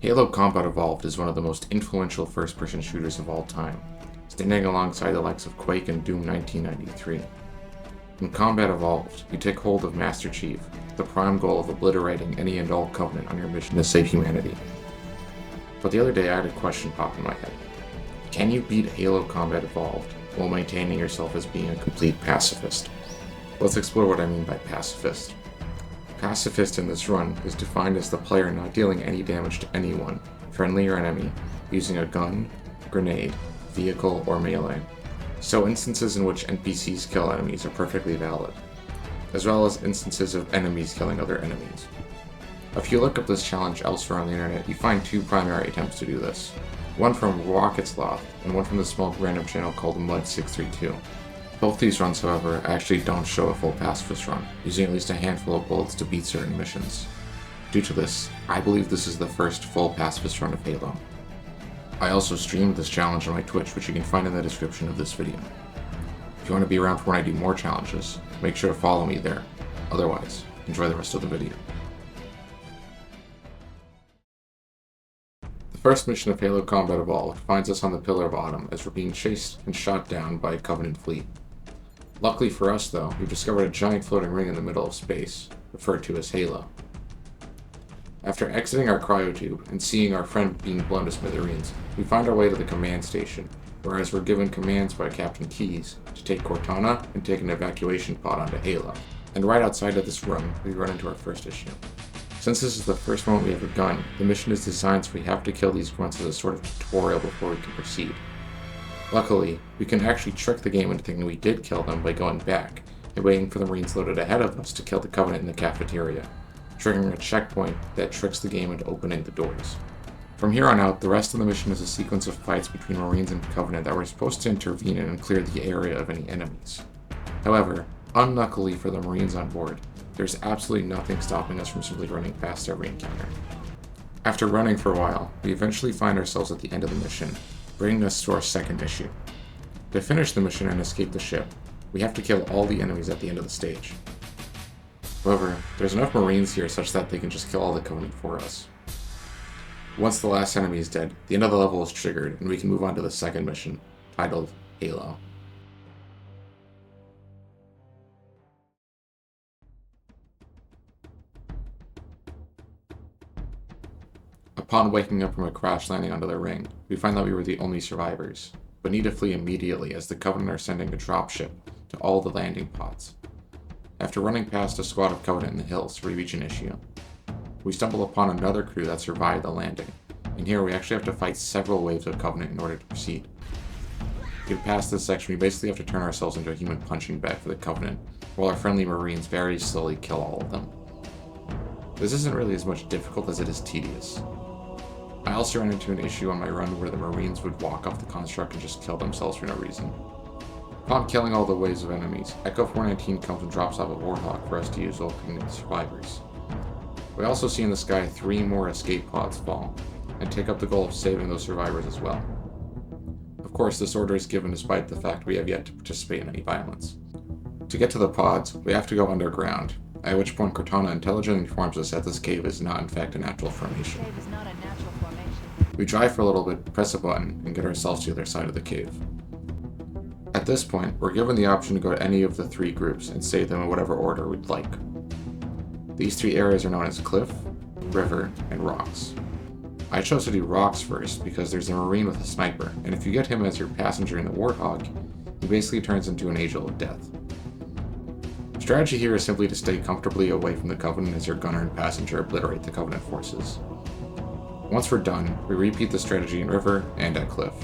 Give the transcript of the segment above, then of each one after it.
Halo Combat Evolved is one of the most influential first-person shooters of all time, standing alongside the likes of Quake and Doom 1993. In Combat Evolved, you take hold of Master Chief, with the prime goal of obliterating any and all Covenant on your mission to save humanity. But the other day I had a question pop in my head. Can you beat Halo Combat Evolved while maintaining yourself as being a complete pacifist? Let's explore what I mean by pacifist. Pacifist in this run is defined as the player not dealing any damage to anyone, friendly or enemy, using a gun, grenade, vehicle, or melee. So instances in which NPCs kill enemies are perfectly valid, as well as instances of enemies killing other enemies. If you look up this challenge elsewhere on the internet, you find two primary attempts to do this. One from Rocketsloth, and one from the small random channel called Mud632. Both these runs, however, actually don't show a full pacifist run, using at least a handful of bullets to beat certain missions. Due to this, I believe this is the first full pacifist run of Halo. I also streamed this challenge on my Twitch, which you can find in the description of this video. If you want to be around for when I do more challenges, make sure to follow me there. Otherwise, enjoy the rest of the video. The first mission of Halo Combat Evolved finds us on the Pillar of Autumn as we're being chased and shot down by a Covenant fleet. Luckily for us though, we've discovered a giant floating ring in the middle of space, referred to as Halo. After exiting our cryotube and seeing our friend being blown to smithereens, we find our way to the command station, whereas we're given commands by Captain Keyes to take Cortana and take an evacuation pod onto Halo. And right outside of this room, we run into our first issue. Since this is the first moment we have a gun, the mission is designed so we have to kill these grunts as a sort of tutorial before we can proceed. Luckily, we can actually trick the game into thinking we did kill them by going back and waiting for the Marines loaded ahead of us to kill the Covenant in the cafeteria, triggering a checkpoint that tricks the game into opening the doors. From here on out, the rest of the mission is a sequence of fights between Marines and Covenant that we're supposed to intervene in and clear the area of any enemies. However, unluckily for the Marines on board, there's absolutely nothing stopping us from simply running past every encounter. After running for a while, we eventually find ourselves at the end of the mission, bringing us to our second issue. To finish the mission and escape the ship, we have to kill all the enemies at the end of the stage. However, there's enough Marines here such that they can just kill all the Covenant for us. Once the last enemy is dead, the end of the level is triggered and we can move on to the second mission, titled Halo. Upon waking up from a crash landing onto the ring, we find that we were the only survivors, but need to flee immediately as the Covenant are sending a dropship to all the landing pods. After running past a squad of Covenant in the hills, we reach an issue. We stumble upon another crew that survived the landing, and here we actually have to fight several waves of Covenant in order to proceed. To get past this section, we basically have to turn ourselves into a human punching bag for the Covenant, while our friendly Marines very slowly kill all of them. This isn't really as much difficult as it is tedious. I also ran into an issue on my run where the Marines would walk off the construct and just kill themselves for no reason. Upon killing all the waves of enemies, Echo 419 comes and drops off a Warthog for us to use while picking the survivors. We also see in the sky 3 more escape pods fall, and take up the goal of saving those survivors as well. Of course, this order is given despite the fact we have yet to participate in any violence. To get to the pods, we have to go underground, at which point Cortana intelligently informs us that this cave is not in fact a natural formation. We drive for a little bit, press a button, and get ourselves to the other side of the cave. At this point, we're given the option to go to any of the 3 groups and save them in whatever order we'd like. These 3 areas are known as Cliff, River, and Rocks. I chose to do Rocks first because there's a Marine with a sniper, and if you get him as your passenger in the Warthog, he basically turns into an angel of death. The strategy here is simply to stay comfortably away from the Covenant as your gunner and passenger obliterate the Covenant forces. Once we're done, we repeat the strategy in River and at Cliff.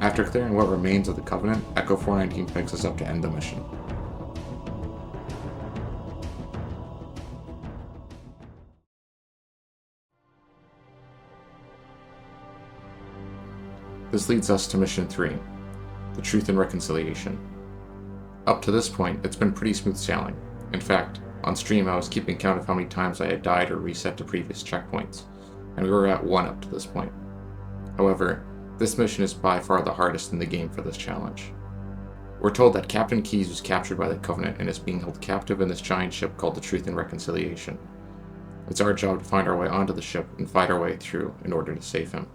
After clearing what remains of the Covenant, Echo 419 picks us up to end the mission. This leads us to Mission 3, the Truth and Reconciliation. Up to this point, it's been pretty smooth sailing. In fact, on stream I was keeping count of how many times I had died or reset to previous checkpoints, and we were at 1 up to this point. However, this mission is by far the hardest in the game for this challenge. We're told that Captain Keyes was captured by the Covenant and is being held captive in this giant ship called the Truth and Reconciliation. It's our job to find our way onto the ship and fight our way through in order to save him.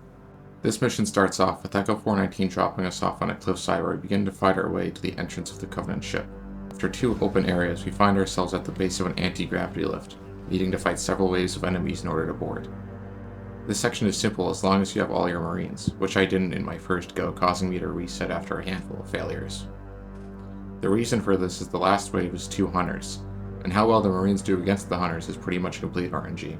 This mission starts off with Echo 419 dropping us off on a cliffside where we begin to fight our way to the entrance of the Covenant ship. After 2 open areas, we find ourselves at the base of an anti-gravity lift, needing to fight several waves of enemies in order to board. This section is simple as long as you have all your Marines, which I didn't in my first go, causing me to reset after a handful of failures. The reason for this is the last wave is 2 hunters, and how well the Marines do against the hunters is pretty much complete RNG.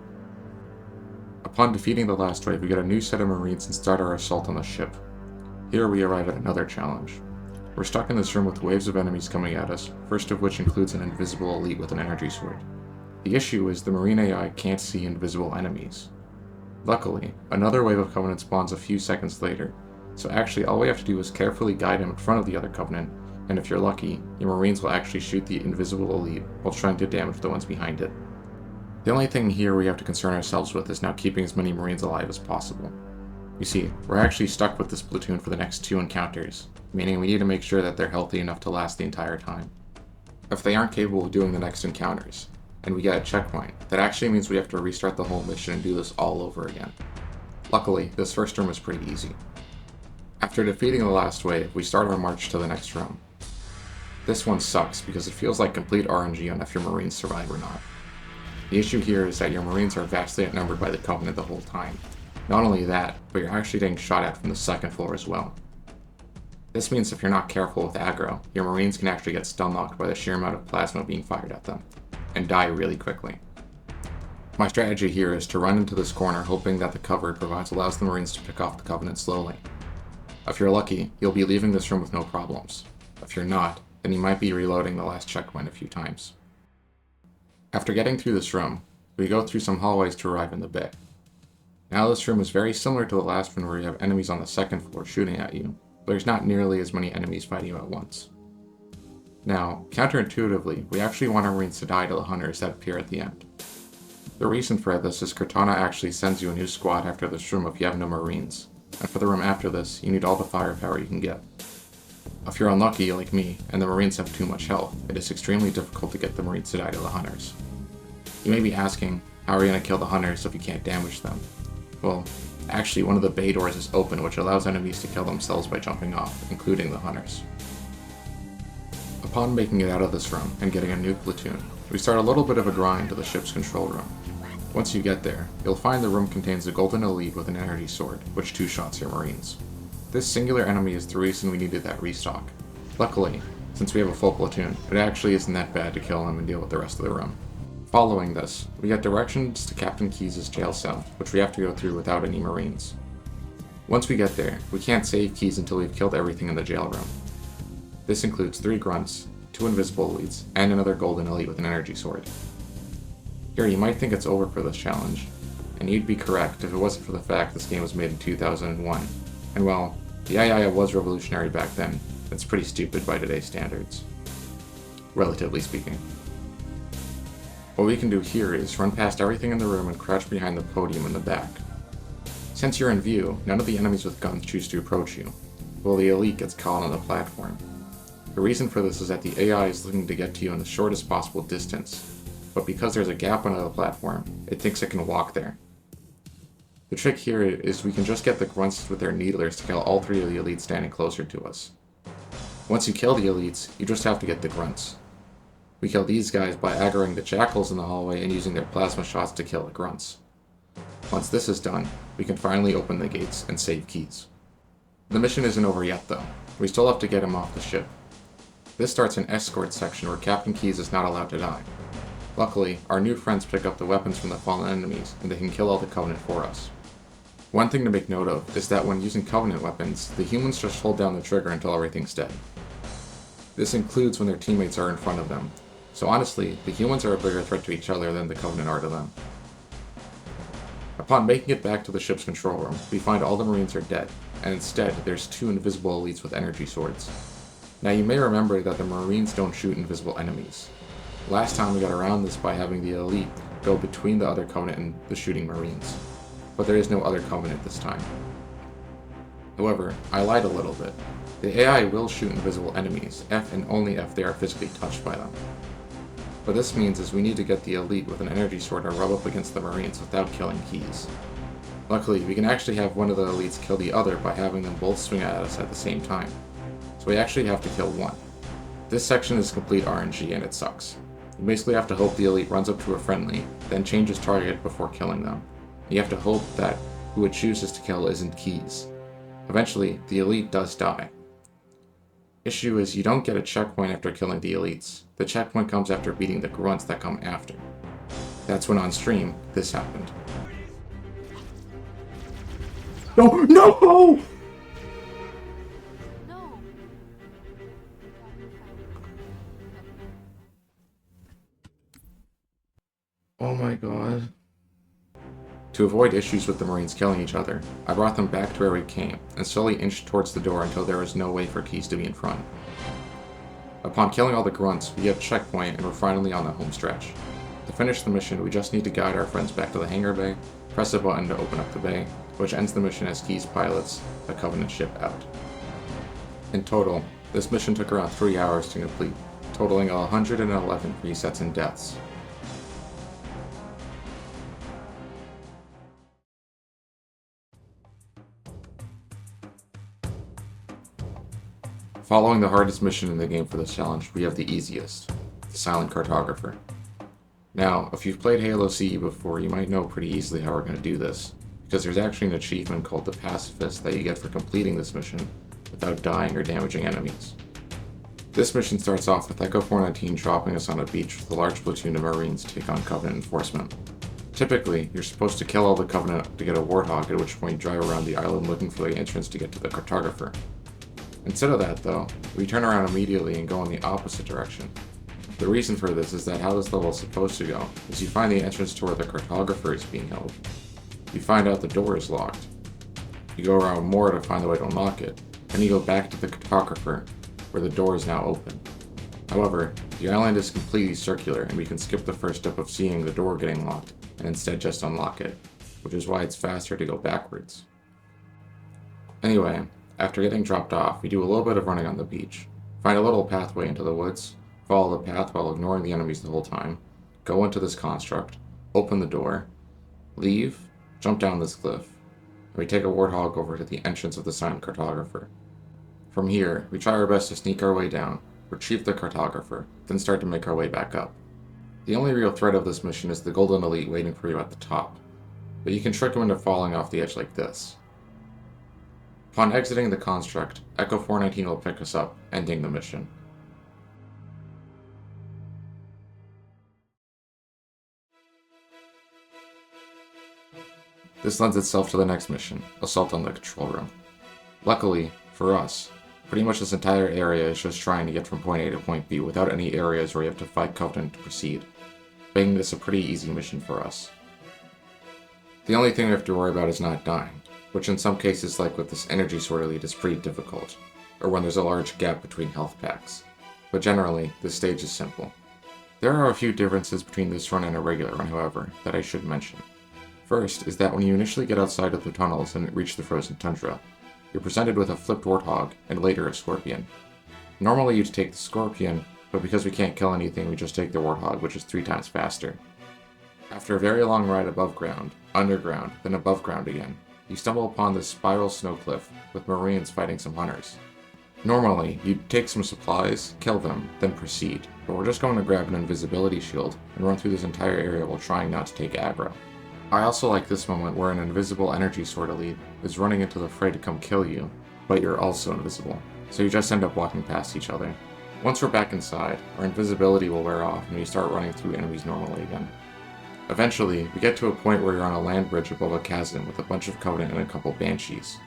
Upon defeating the last wave, we get a new set of Marines and start our assault on the ship. Here we arrive at another challenge. We're stuck in this room with waves of enemies coming at us, first of which includes an invisible elite with an energy sword. The issue is the Marine AI can't see invisible enemies. Luckily, another wave of Covenant spawns a few seconds later, so actually all we have to do is carefully guide him in front of the other Covenant, and if you're lucky, your Marines will actually shoot the invisible elite while trying to damage the ones behind it. The only thing here we have to concern ourselves with is now keeping as many Marines alive as possible. You see, we're actually stuck with this platoon for the next 2 encounters, meaning we need to make sure that they're healthy enough to last the entire time. If they aren't capable of doing the next encounters, and we get a checkpoint, that actually means we have to restart the whole mission and do this all over again. Luckily, this first room was pretty easy. After defeating the last wave, we start our march to the next room. This one sucks because it feels like complete RNG on if your Marines survive or not. The issue here is that your Marines are vastly outnumbered by the Covenant the whole time. Not only that, but you're actually getting shot at from the 2nd floor as well. This means if you're not careful with aggro, your Marines can actually get stun locked by the sheer amount of plasma being fired at them, and die really quickly. My strategy here is to run into this corner hoping that the cover it provides allows the Marines to pick off the Covenant slowly. If you're lucky, you'll be leaving this room with no problems. If you're not, then you might be reloading the last checkpoint a few times. After getting through this room, we go through some hallways to arrive in the bay. Now this room is very similar to the last one where you have enemies on the 2nd floor shooting at you, but there's not nearly as many enemies fighting you at once. Now, counterintuitively, we actually want our Marines to die to the hunters that appear at the end. The reason for this is Cortana actually sends you a new squad after this room if you have no Marines, and for the room after this, you need all the firepower you can get. If you're unlucky, like me, and the Marines have too much health, it is extremely difficult to get the Marines to die to the hunters. You may be asking, how are you going to kill the hunters if you can't damage them? Well, actually one of the bay doors is open, which allows enemies to kill themselves by jumping off, including the hunters. Upon making it out of this room and getting a new platoon, we start a little bit of a grind to the ship's control room. Once you get there, you'll find the room contains a golden elite with an energy sword, which 2-shots your Marines. This singular enemy is the reason we needed that restock. Luckily, since we have a full platoon, it actually isn't that bad to kill him and deal with the rest of the room. Following this, we get directions to Captain Keyes' jail cell, which we have to go through without any Marines. Once we get there, we can't save Keyes until we've killed everything in the jail room. This includes 3 grunts, 2 invisible elites, and another golden elite with an energy sword. Here, you might think it's over for this challenge, and you'd be correct if it wasn't for the fact this game was made in 2001, and well, the AI was revolutionary back then. It's pretty stupid by today's standards. Relatively speaking. What we can do here is run past everything in the room and crouch behind the podium in the back. Since you're in view, none of the enemies with guns choose to approach you, while the elite gets caught on the platform. The reason for this is that the AI is looking to get to you in the shortest possible distance, but because there's a gap under the platform, it thinks it can walk there. The trick here is we can just get the grunts with their needlers to kill all 3 of the elites standing closer to us. Once you kill the elites, you just have to get the grunts. We kill these guys by aggroing the jackals in the hallway and using their plasma shots to kill the grunts. Once this is done, we can finally open the gates and save Keyes. The mission isn't over yet though. We still have to get him off the ship. This starts an escort section where Captain Keyes is not allowed to die. Luckily, our new friends pick up the weapons from the fallen enemies and they can kill all the Covenant for us. One thing to make note of is that when using Covenant weapons, the humans just hold down the trigger until everything's dead. This includes when their teammates are in front of them, so honestly, the humans are a bigger threat to each other than the Covenant are to them. Upon making it back to the ship's control room, we find all the Marines are dead, and instead there's 2 invisible elites with energy swords. Now you may remember that the Marines don't shoot invisible enemies. Last time we got around this by having the elite go between the other Covenant and the shooting Marines, but there is no other Covenant this time. However, I lied a little bit. The AI will shoot invisible enemies if and only if they are physically touched by them. What this means is we need to get the elite with an energy sword to rub up against the Marines without killing Keyes. Luckily, we can actually have one of the elites kill the other by having them both swing at us at the same time. So we actually have to kill one. This section is complete RNG and it sucks. You basically have to hope the elite runs up to a friendly, then changes target before killing them. You have to hope that who it chooses to kill isn't Keyes. Eventually, the elite does die. Issue is you don't get a checkpoint after killing the elites. The checkpoint comes after beating the grunts that come after. That's when on stream, this happened. No! No! Oh my god. To avoid issues with the Marines killing each other, I brought them back to where we came, and slowly inched towards the door until there was no way for Keyes to be in front. Upon killing all the grunts, we get a checkpoint and we're finally on the home stretch. To finish the mission, we just need to guide our friends back to the hangar bay, press a button to open up the bay, which ends the mission as Keyes pilots the Covenant ship out. In total, this mission took around 3 hours to complete, totaling 111 resets and deaths. Following the hardest mission in the game for this challenge, we have the easiest, the Silent Cartographer. Now, if you've played Halo CE before, you might know pretty easily how we're going to do this, because there's actually an achievement called the Pacifist that you get for completing this mission without dying or damaging enemies. This mission starts off with Echo 419 dropping us on a beach with a large platoon of Marines to take on Covenant enforcement. Typically, you're supposed to kill all the Covenant to get a Warthog, at which point you drive around the island looking for the entrance to get to the Cartographer. Instead of that, though, we turn around immediately and go in the opposite direction. The reason for this is that how this level is supposed to go is you find the entrance to where the Cartographer is being held. You find out the door is locked. You go around more to find the way to unlock it, then you go back to the Cartographer, where the door is now open. However, the island is completely circular and we can skip the first step of seeing the door getting locked and instead just unlock it, which is why it's faster to go backwards. Anyway, after getting dropped off, we do a little bit of running on the beach, find a little pathway into the woods, follow the path while ignoring the enemies the whole time, go into this construct, open the door, leave, jump down this cliff, and we take a Warthog over to the entrance of the Silent Cartographer. From here, we try our best to sneak our way down, retrieve the Cartographer, then start to make our way back up. The only real threat of this mission is the Golden Elite waiting for you at the top, but you can trick him into falling off the edge like this. Upon exiting the construct, Echo 419 will pick us up, ending the mission. This lends itself to the next mission, Assault on the Control Room. Luckily, for us, pretty much this entire area is just trying to get from point A to point B without any areas where you have to fight Covenant to proceed, making this a pretty easy mission for us. The only thing we have to worry about is not dying, which in some cases, like with this energy sword elite, is pretty difficult, or when there's a large gap between health packs. But generally, this stage is simple. There are a few differences between this run and a regular run, however, that I should mention. First is that when you initially get outside of the tunnels and reach the frozen tundra, you're presented with a flipped Warthog and later a Scorpion. Normally you'd take the Scorpion, but because we can't kill anything, we just take the Warthog, which is 3 times faster. After a very long ride above ground, underground, then above ground again, you stumble upon this spiral snow cliff with Marines fighting some hunters. Normally, you'd take some supplies, kill them, then proceed, but we're just going to grab an invisibility shield and run through this entire area while trying not to take aggro. I also like this moment where an invisible energy sword elite is running into the fray to come kill you, but you're also invisible, so you just end up walking past each other. Once we're back inside, our invisibility will wear off and we start running through enemies normally again. Eventually, we get to a point where you're on a land bridge above a chasm with a bunch of Covenant and a couple Banshees.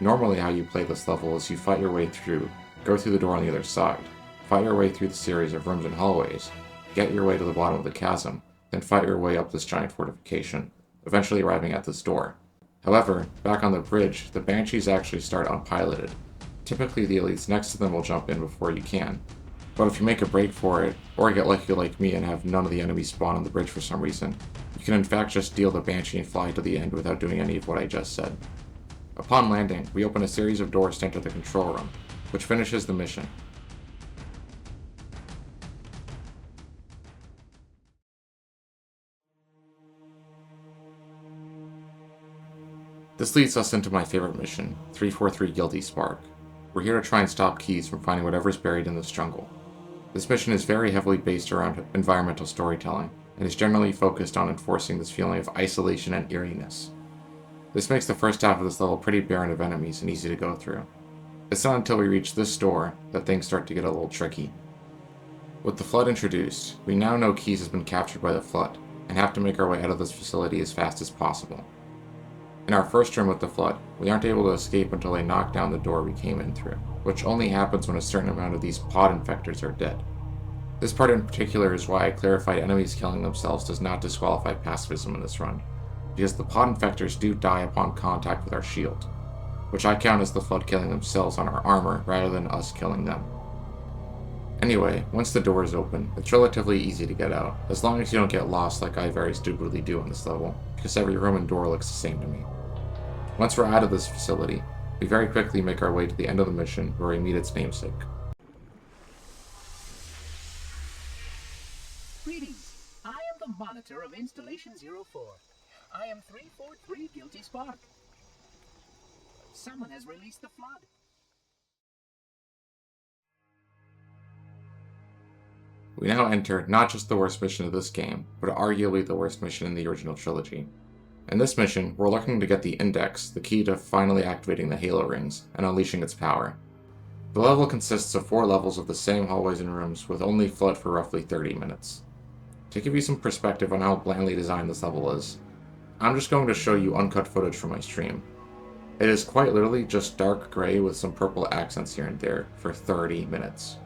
Normally how you play this level is you fight your way through, go through the door on the other side, fight your way through the series of rooms and hallways, get your way to the bottom of the chasm, then fight your way up this giant fortification, eventually arriving at this door. However, back on the bridge, the Banshees actually start unpiloted. Typically the elites next to them will jump in before you can, but if you make a break for it, or get lucky like me and have none of the enemies spawn on the bridge for some reason, you can in fact just deal the Banshee and fly to the end without doing any of what I just said. Upon landing, we open a series of doors to enter the control room, which finishes the mission. This leads us into my favorite mission, 343 Guilty Spark. We're here to try and stop Keys from finding whatever's buried in this jungle. This mission is very heavily based around environmental storytelling, and is generally focused on enforcing this feeling of isolation and eeriness. This makes the first half of this level pretty barren of enemies and easy to go through. It's not until we reach this door that things start to get a little tricky. With the Flood introduced, we now know Keys has been captured by the Flood, and have to make our way out of this facility as fast as possible. In our first run with the Flood, we aren't able to escape until they knock down the door we came in through, which only happens when a certain amount of these pod infectors are dead. This part in particular is why I clarified enemies killing themselves does not disqualify pacifism in this run, because the pod infectors do die upon contact with our shield, which I count as the Flood killing themselves on our armor rather than us killing them. Anyway, once the door is open, it's relatively easy to get out, as long as you don't get lost like I very stupidly do on this level, because every room and door looks the same to me. Once we're out of this facility, we very quickly make our way to the end of the mission where we meet its namesake. Greetings. I am the monitor of Installation 04. I am 343 Guilty Spark. Someone has released the Flood. We now enter not just the worst mission of this game, but arguably the worst mission in the original trilogy. In this mission, we're looking to get the Index, the key to finally activating the Halo Rings, and unleashing its power. The level consists of 4 levels of the same hallways and rooms, with only Flood for roughly 30 minutes. To give you some perspective on how blandly designed this level is, I'm just going to show you uncut footage from my stream. It is quite literally just dark gray with some purple accents here and there for 30 minutes.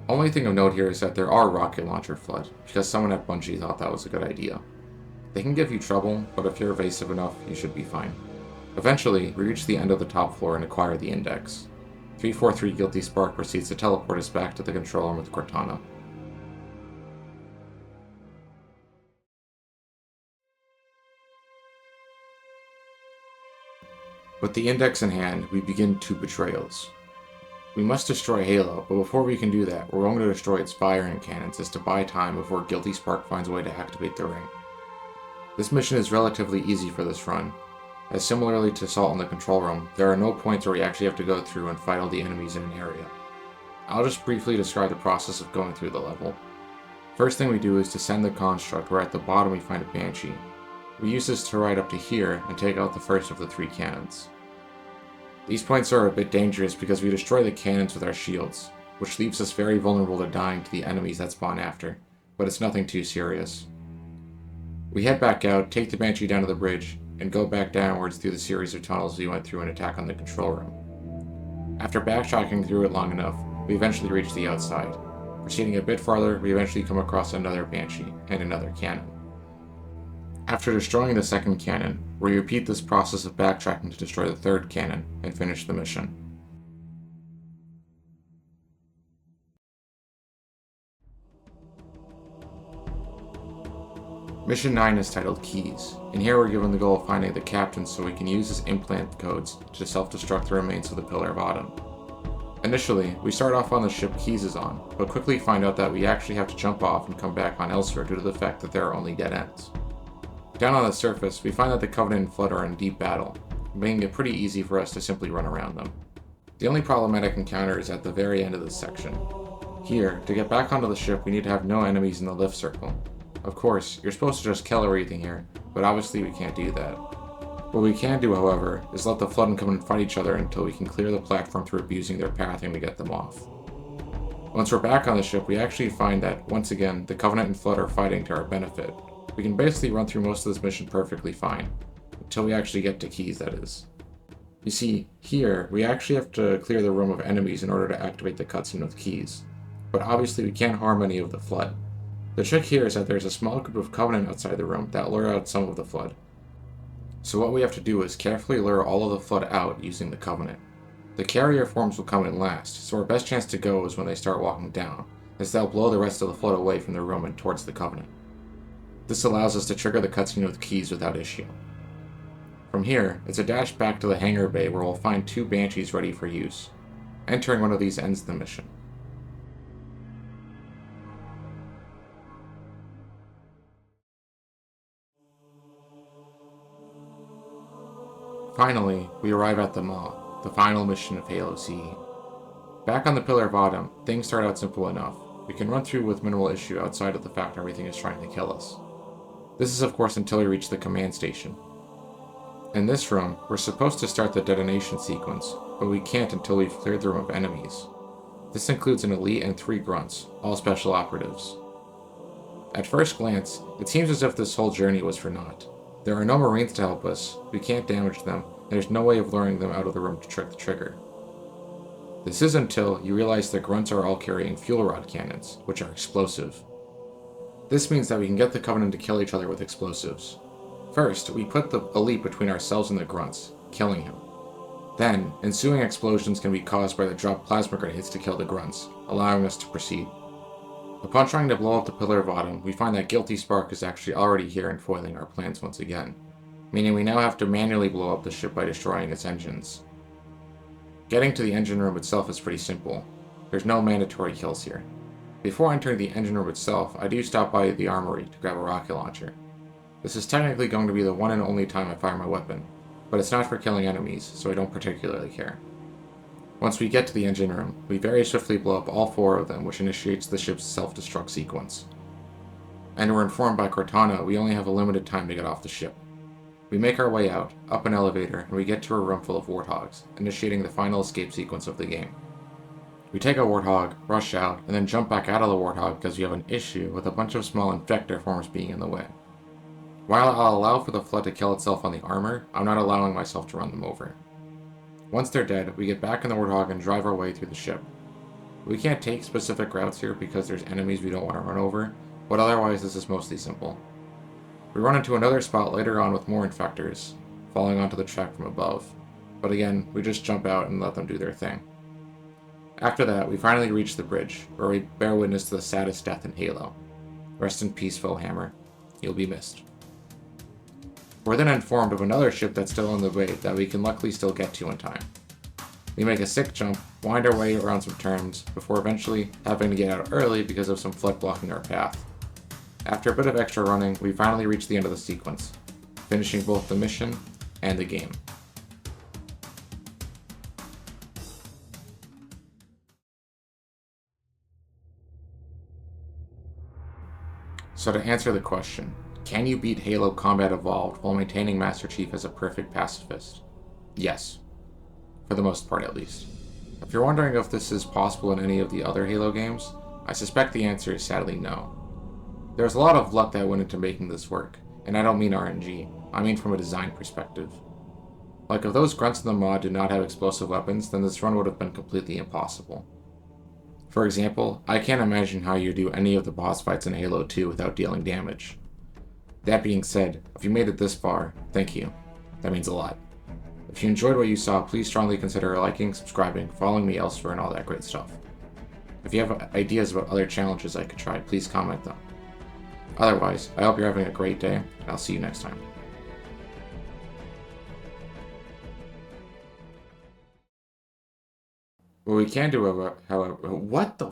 Only thing of note here is that there are rocket launcher Flood, because someone at Bungie thought that was a good idea. They can give you trouble, but if you're evasive enough, you should be fine. Eventually, we reach the end of the top floor and acquire the Index. 343 Guilty Spark proceeds to teleport us back to the control room with Cortana. With the Index in hand, we begin 2 betrayals. We must destroy Halo, but before we can do that, we're going to destroy its firing cannons as to buy time before Guilty Spark finds a way to activate the ring. This mission is relatively easy for this run, as similarly to Assault in the control room, there are no points where we actually have to go through and fight all the enemies in an area. I'll just briefly describe the process of going through the level. First thing we do is descend the construct where at the bottom we find a Banshee. We use this to ride up to here and take out the first of the 3 cannons. These points are a bit dangerous because we destroy the cannons with our shields, which leaves us very vulnerable to dying to the enemies that spawn after, but it's nothing too serious. We head back out, take the Banshee down to the bridge, and go back downwards through the series of tunnels we went through and attack on the control room. After backtracking through it long enough, we eventually reach the outside. Proceeding a bit farther, we eventually come across another Banshee and another cannon. After destroying the second cannon, we repeat this process of backtracking to destroy the third cannon and finish the mission. Mission 9 is titled Keys, and here we're given the goal of finding the captain so we can use his implant codes to self-destruct the remains of the Pillar of Autumn. Initially, we start off on the ship Keys is on, but quickly find out that we actually have to jump off and come back on elsewhere due to the fact that there are only dead ends. Down on the surface, we find that the Covenant and Flood are in deep battle, making it pretty easy for us to simply run around them. The only problematic encounter is at the very end of this section. Here, to get back onto the ship, we need to have no enemies in the lift circle. Of course, you're supposed to just kill everything here, but obviously we can't do that. What we can do, however, is let the Flood and Covenant fight each other until we can clear the platform through abusing their pathing to get them off. Once we're back on the ship, we actually find that, once again, the Covenant and Flood are fighting to our benefit. We can basically run through most of this mission perfectly fine, until we actually get to Keys, that is. You see, here, we actually have to clear the room of enemies in order to activate the cutscene with Keys, but obviously we can't harm any of the Flood. The trick here is that there's a small group of Covenant outside the room that lure out some of the Flood. So what we have to do is carefully lure all of the Flood out using the Covenant. The carrier forms will come in last, so our best chance to go is when they start walking down, as they'll blow the rest of the Flood away from the room and towards the Covenant. This allows us to trigger the cutscene with Keys without issue. From here, it's a dash back to the hangar bay where we'll find 2 Banshees ready for use. Entering one of these ends the mission. Finally, we arrive at the Maw, the final mission of Halo CE. Back on the Pillar of Autumn, things start out simple enough. We can run through with minimal issue outside of the fact everything is trying to kill us. This is of course until we reach the command station. In this room, we're supposed to start the detonation sequence, but we can't until we've cleared the room of enemies. This includes an elite and 3 grunts, all special operatives. At first glance, it seems as if this whole journey was for naught. There are no Marines to help us, we can't damage them, and there's no way of luring them out of the room to trick the trigger. This is until you realize the grunts are all carrying fuel rod cannons, which are explosive. This means that we can get the Covenant to kill each other with explosives. First, we put the elite between ourselves and the grunts, killing him. Then, ensuing explosions can be caused by the dropped plasma grenades to kill the grunts, allowing us to proceed. Upon trying to blow up the Pillar of Autumn, we find that Guilty Spark is actually already here and foiling our plans once again, meaning we now have to manually blow up the ship by destroying its engines. Getting to the engine room itself is pretty simple. There's no mandatory kills here. Before entering the engine room itself, I do stop by the armory to grab a rocket launcher. This is technically going to be the one and only time I fire my weapon, but it's not for killing enemies, so I don't particularly care. Once we get to the engine room, we very swiftly blow up all 4 of them, which initiates the ship's self-destruct sequence. And we're informed by Cortana we only have a limited time to get off the ship. We make our way out, up an elevator, and we get to a room full of warthogs, initiating the final escape sequence of the game. We take a warthog, rush out, and then jump back out of the warthog because we have an issue with a bunch of small infector forms being in the way. While I'll allow for the flood to kill itself on the armor, I'm not allowing myself to run them over. Once they're dead, we get back in the warthog and drive our way through the ship. We can't take specific routes here because there's enemies we don't want to run over, but otherwise this is mostly simple. We run into another spot later on with more infectors, falling onto the track from above, but again, we just jump out and let them do their thing. After that, we finally reach the bridge, where we bear witness to the saddest death in Halo. Rest in peace, Foehammer. You'll be missed. We're then informed of another ship that's still on the way that we can luckily still get to in time. We make a sick jump, wind our way around some turns, before eventually having to get out early because of some flood blocking our path. After a bit of extra running, we finally reach the end of the sequence, finishing both the mission and the game. So to answer the question, can you beat Halo Combat Evolved while maintaining Master Chief as a perfect pacifist? Yes. For the most part, at least. If you're wondering if this is possible in any of the other Halo games, I suspect the answer is sadly no. There's a lot of luck that went into making this work, and I don't mean RNG, I mean from a design perspective. Like if those grunts in the mod did not have explosive weapons, then this run would have been completely impossible. For example, I can't imagine how you do any of the boss fights in Halo 2 without dealing damage. That being said, if you made it this far, thank you. That means a lot. If you enjoyed what you saw, please strongly consider liking, subscribing, following me elsewhere, and all that great stuff. If you have ideas about other challenges I could try, please comment them. Otherwise, I hope you're having a great day, and I'll see you next time. What we can do, however, what the